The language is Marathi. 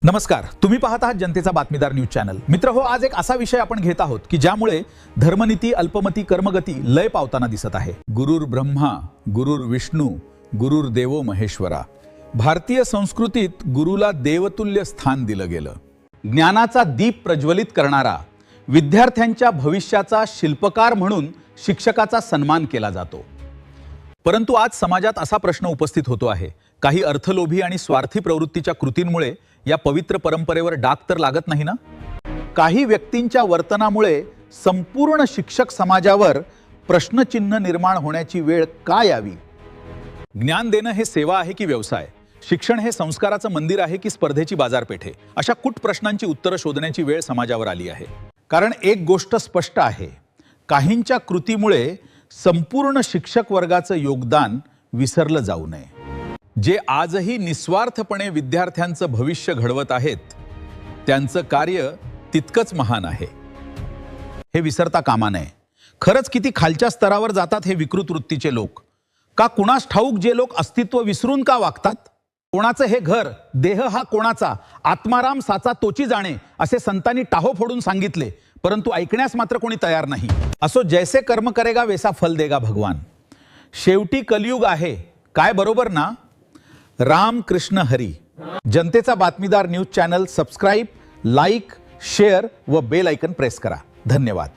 नमस्कार, तुम्ही पाहत आहात जनतेचा बातमीदार न्यूज चॅनल। मित्र हो, आज एक असा विषय आपण घेत आहोत की ज्यामुळे धर्मनीती, अल्पमती, कर्मगती लय पावताना दिसत आहे। गुरुर ब्रह्मा, गुरुर विष्णू, गुरुर देवो महेश्वरा। भारतीय संस्कृतीत गुरुला देवतुल्य स्थान दिलं गेलं। ज्ञानाचा दीप प्रज्वलित करणारा, विद्यार्थ्यांच्या भविष्याचा शिल्पकार म्हणून शिक्षकाचा सन्मान केला जातो। परंतु आज समाजात असा प्रश्न उपस्थित होतो आहे, काही अर्थलोभी आणि स्वार्थी प्रवृत्तीच्या कृतींमुळे या पवित्र परंपरेवर डाग तर लागत नाही ना? काही व्यक्तींच्या वर्तनामुळे संपूर्ण शिक्षक समाजावर प्रश्नचिन्ह निर्माण होण्याची वेळ का यावी? ज्ञान देणं हे सेवा आहे की व्यवसाय? शिक्षण हे संस्काराचं मंदिर आहे की स्पर्धेची बाजारपेठ आहे? अशा कुठ प्रश्नांची उत्तरं शोधण्याची वेळ समाजावर आली आहे। कारण एक गोष्ट स्पष्ट आहे, काहींच्या कृतीमुळे संपूर्ण शिक्षक वर्गाचं योगदान विसरलं जाऊ नये। जे आजही निस्वार्थपणे विद्यार्थ्यांचं भविष्य घडवत आहेत, त्यांचं कार्य तितकंच महान आहे, हे विसरता कामा नये। खरंच किती खालच्या स्तरावर जातात हे विकृत वृत्तीचे लोक? का कुणास ठाऊक जे लोक अस्तित्व विसरून का वागतात? कोणाचं हे घर, देह हा कोणाचा, आत्माराम साचा तोची जाणे, असे संतांनी टाहो फोडून सांगितले, परंतु ऐकण्यास मात्र कोणी तयार नाही। असो, जैसे कर्म करेगा वैसा फल देगा भगवान। शेवटी कलियुग आहे, काय बरोबर ना? राम कृष्ण हरी। जनतेचा बातमीदार news channel subscribe, like, share व बेल आयकन प्रेस करा। धन्यवाद।